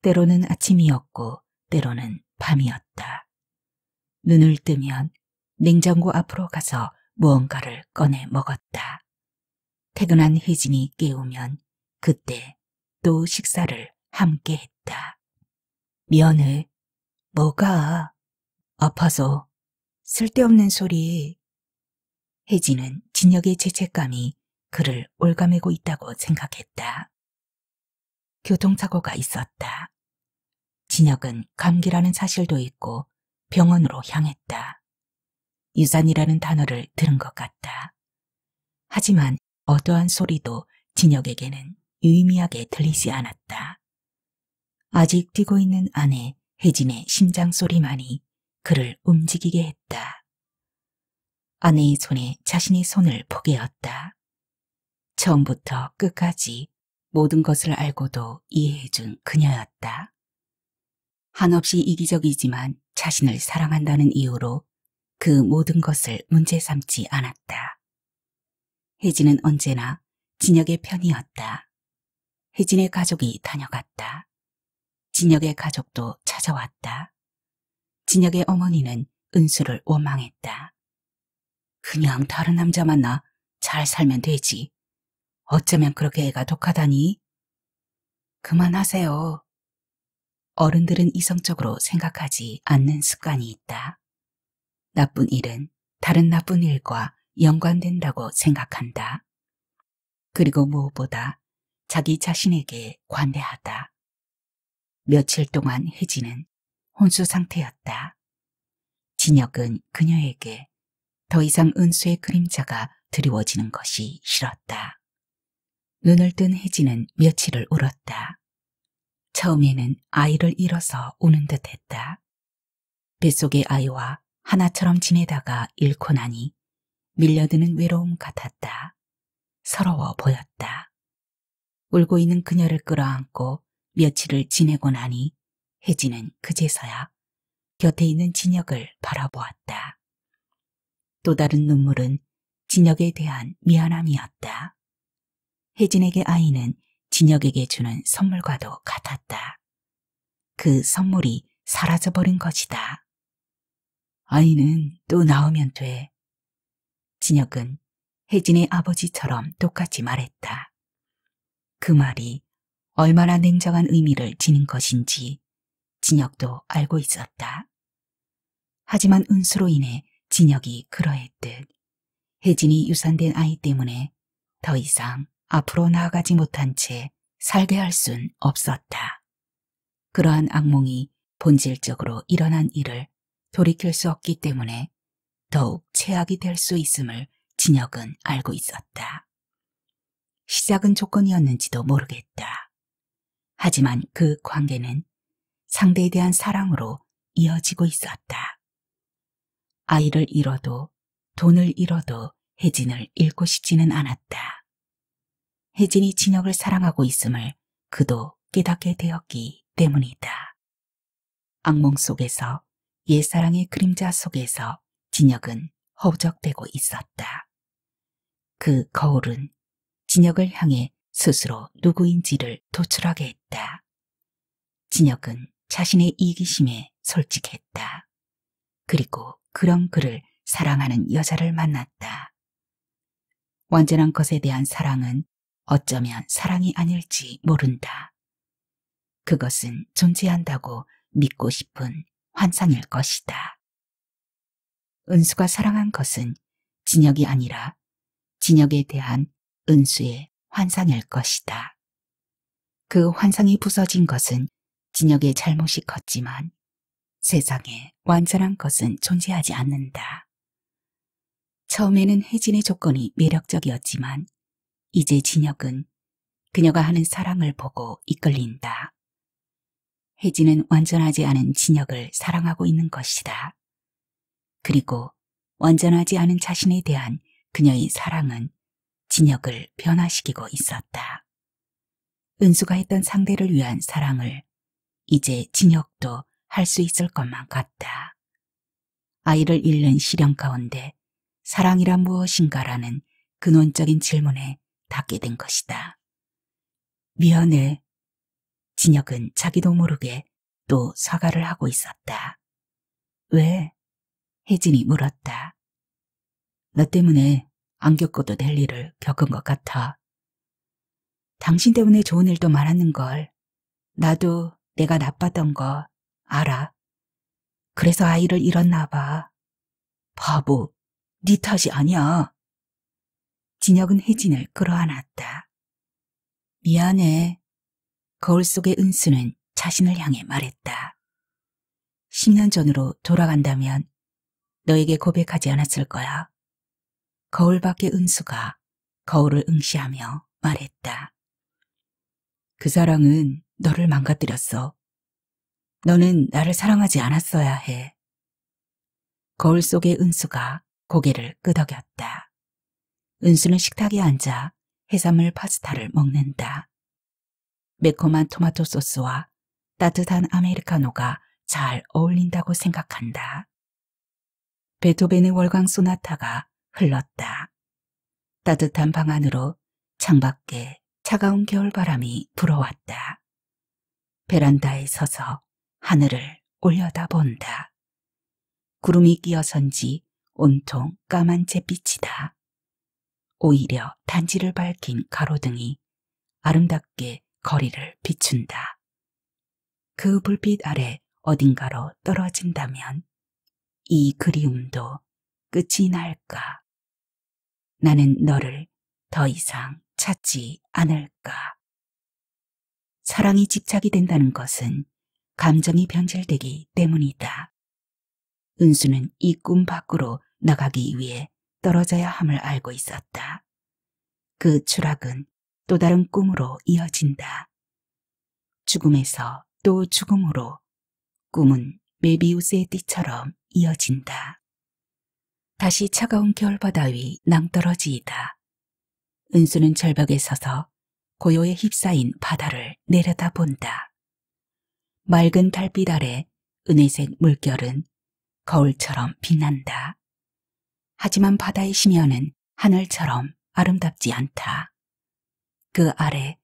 때로는 아침이었고 때로는 밤이었다. 눈을 뜨면 냉장고 앞으로 가서 무언가를 꺼내 먹었다. 퇴근한 혜진이 깨우면 그때 또 식사를 함께 했다. 미안해. 뭐가? 아파서. 쓸데없는 소리. 혜진은 진혁의 죄책감이 그를 올가매고 있다고 생각했다. 교통사고가 있었다. 진혁은 감기라는 사실도 잊고 병원으로 향했다. 유산이라는 단어를 들은 것 같다. 하지만 어떠한 소리도 진혁에게는 유의미하게 들리지 않았다. 아직 뛰고 있는 아내 혜진의 심장 소리만이 그를 움직이게 했다. 아내의 손에 자신의 손을 포개었다. 처음부터 끝까지 모든 것을 알고도 이해해준 그녀였다. 한없이 이기적이지만 자신을 사랑한다는 이유로 그 모든 것을 문제 삼지 않았다. 혜진은 언제나 진혁의 편이었다. 혜진의 가족이 다녀갔다. 진혁의 가족도 찾아왔다. 진혁의 어머니는 은수를 원망했다. 그냥 다른 남자 만나 잘 살면 되지. 어쩌면 그렇게 애가 독하다니? 그만하세요. 어른들은 이성적으로 생각하지 않는 습관이 있다. 나쁜 일은 다른 나쁜 일과 연관된다고 생각한다. 그리고 무엇보다 자기 자신에게 관대하다. 며칠 동안 혜진은 혼수 상태였다. 진혁은 그녀에게 더 이상 은수의 그림자가 드리워지는 것이 싫었다. 눈을 뜬 혜진은 며칠을 울었다. 처음에는 아이를 잃어서 우는 듯했다. 뱃속의 아이와 하나처럼 지내다가 잃고 나니 밀려드는 외로움 같았다. 서러워 보였다. 울고 있는 그녀를 끌어안고 며칠을 지내고 나니 혜진은 그제서야 곁에 있는 진혁을 바라보았다. 또 다른 눈물은 진혁에 대한 미안함이었다. 혜진에게 아이는 진혁에게 주는 선물과도 같았다. 그 선물이 사라져버린 것이다. 아이는 또 나오면 돼. 진혁은 혜진의 아버지처럼 똑같이 말했다. 그 말이 얼마나 냉정한 의미를 지닌 것인지 진혁도 알고 있었다. 하지만 은수로 인해 진혁이 그러했듯 혜진이 유산된 아이 때문에 더 이상 앞으로 나아가지 못한 채 살게 할 순 없었다. 그러한 악몽이 본질적으로 일어난 일을 돌이킬 수 없기 때문에 더욱 최악이 될 수 있음을 진혁은 알고 있었다. 시작은 조건이었는지도 모르겠다. 하지만 그 관계는 상대에 대한 사랑으로 이어지고 있었다. 아이를 잃어도 돈을 잃어도 혜진을 잃고 싶지는 않았다. 혜진이 진혁을 사랑하고 있음을 그도 깨닫게 되었기 때문이다. 악몽 속에서 옛사랑의 그림자 속에서 진혁은 허우적대고 있었다. 그 거울은 진혁을 향해 스스로 누구인지를 도출하게 했다. 진혁은 자신의 이기심에 솔직했다. 그리고 그런 그를 사랑하는 여자를 만났다. 완전한 것에 대한 사랑은 어쩌면 사랑이 아닐지 모른다. 그것은 존재한다고 믿고 싶은 환상일 것이다. 은수가 사랑한 것은 진혁이 아니라 진혁에 대한 은수의 환상일 것이다. 그 환상이 부서진 것은 진혁의 잘못이 컸지만 세상에 완전한 것은 존재하지 않는다. 처음에는 혜진의 조건이 매력적이었지만 이제 진혁은 그녀가 하는 사랑을 보고 이끌린다. 혜진은 완전하지 않은 진혁을 사랑하고 있는 것이다. 그리고 완전하지 않은 자신에 대한 그녀의 사랑은 진혁을 변화시키고 있었다. 은수가 했던 상대를 위한 사랑을 이제 진혁도 할 수 있을 것만 같다. 아이를 잃는 시련 가운데 사랑이란 무엇인가라는 근원적인 질문에 닿게 된 것이다. 미안해. 진혁은 자기도 모르게 또 사과를 하고 있었다. 왜? 혜진이 물었다. 너 때문에 안 겪어도 될 일을 겪은 것 같아. 당신 때문에 좋은 일도 많았는걸. 나도 내가 나빴던 거 알아. 그래서 아이를 잃었나 봐. 바보, 네 탓이 아니야. 진혁은 혜진을 끌어안았다. 미안해. 거울 속의 은수는 자신을 향해 말했다. 10년 전으로 돌아간다면 너에게 고백하지 않았을 거야. 거울 밖의 은수가 거울을 응시하며 말했다. 그 사랑은 너를 망가뜨렸어. 너는 나를 사랑하지 않았어야 해. 거울 속의 은수가 고개를 끄덕였다. 은수는 식탁에 앉아 해산물 파스타를 먹는다. 매콤한 토마토 소스와 따뜻한 아메리카노가 잘 어울린다고 생각한다. 베토벤의 월광 소나타가 흘렀다. 따뜻한 방 안으로 창밖에 차가운 겨울바람이 불어왔다. 베란다에 서서 하늘을 올려다본다. 구름이 끼어선지 온통 까만 잿빛이다. 오히려 단지를 밝힌 가로등이 아름답게 거리를 비춘다. 그 불빛 아래 어딘가로 떨어진다면 이 그리움도 끝이 날까? 나는 너를 더 이상 찾지 않을까? 사랑이 집착이 된다는 것은 감정이 변질되기 때문이다. 은수는 이 꿈 밖으로 나가기 위해 떨어져야 함을 알고 있었다. 그 추락은 또 다른 꿈으로 이어진다. 죽음에서 또 죽음으로 꿈은 메비우스의 띠처럼 이어진다. 다시 차가운 겨울바다 위 낭떠러지이다. 은수는 절벽에 서서 고요에 휩싸인 바다를 내려다본다. 맑은 달빛 아래 은혜색 물결은 거울처럼 빛난다. 하지만 바다의 심연은 하늘처럼 아름답지 않다. 그 아래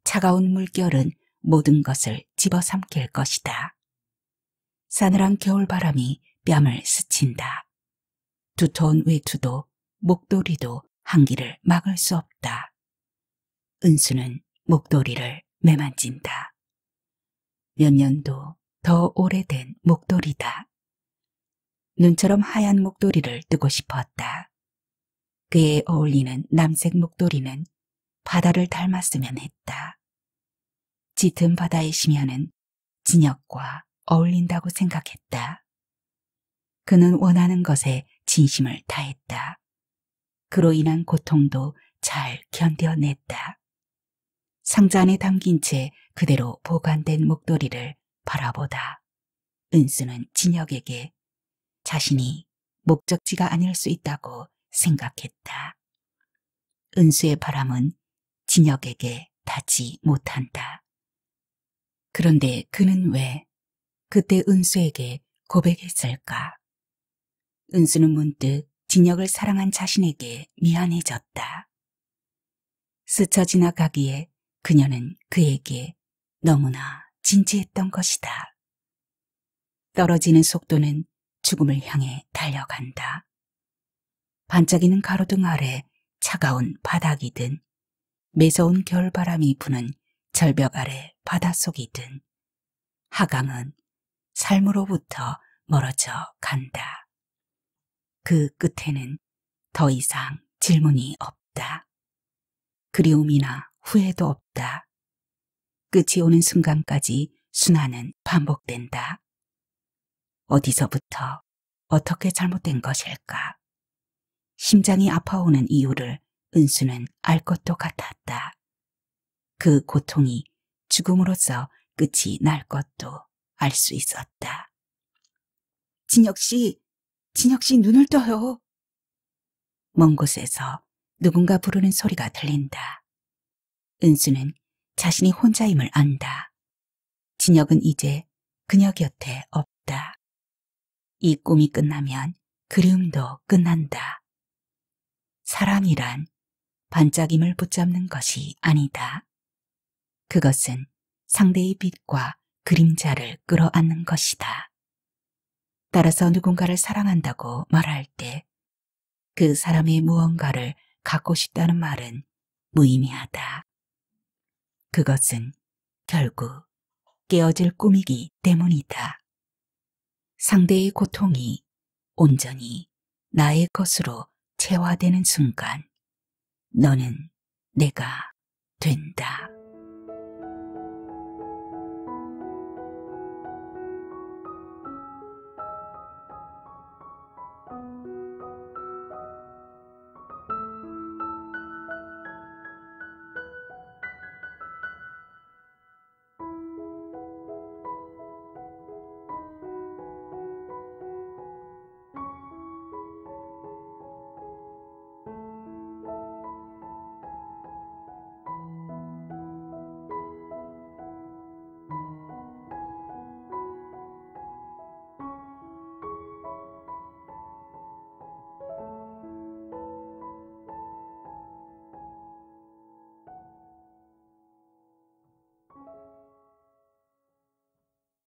차가운 물결은 모든 것을 집어삼킬 것이다. 싸늘한 겨울바람이 뺨을 스친다. 두터운 외투도 목도리도 한기를 막을 수 없다. 은수는 목도리를 매만진다. 몇 년도 더 오래된 목도리다. 눈처럼 하얀 목도리를 뜨고 싶었다. 그에 어울리는 남색 목도리는 바다를 닮았으면 했다. 짙은 바다의 심연은 진혁과 어울린다고 생각했다. 그는 원하는 것에 진심을 다했다. 그로 인한 고통도 잘 견뎌냈다. 상자 안에 담긴 채 그대로 보관된 목도리를 바라보다 은수는 진혁에게 자신이 목적지가 아닐 수 있다고 생각했다. 은수의 바람은 진혁에게 닿지 못한다. 그런데 그는 왜 그때 은수에게 고백했을까? 은수는 문득 진혁을 사랑한 자신에게 미안해졌다. 스쳐 지나가기에 그녀는 그에게 너무나 진지했던 것이다. 떨어지는 속도는 죽음을 향해 달려간다. 반짝이는 가로등 아래 차가운 바닥이든 매서운 겨울바람이 부는 절벽 아래 바닷속이든 하강은 삶으로부터 멀어져 간다. 그 끝에는 더 이상 질문이 없다. 그리움이나 후회도 없다. 끝이 오는 순간까지 순환은 반복된다. 어디서부터 어떻게 잘못된 것일까? 심장이 아파오는 이유를 은수는 알 것도 같았다. 그 고통이 죽음으로써 끝이 날 것도 알 수 있었다. 진혁 씨 눈을 떠요. 먼 곳에서 누군가 부르는 소리가 들린다. 은수는 자신이 혼자임을 안다. 진혁은 이제 그녀 곁에 없다. 이 꿈이 끝나면 그리움도 끝난다. 사람이란 반짝임을 붙잡는 것이 아니다. 그것은 상대의 빛과 그림자를 끌어안는 것이다. 따라서 누군가를 사랑한다고 말할 때 그 사람의 무언가를 갖고 싶다는 말은 무의미하다. 그것은 결국 깨어질 꿈이기 때문이다. 상대의 고통이 온전히 나의 것으로 체화되는 순간 너는 내가 된다.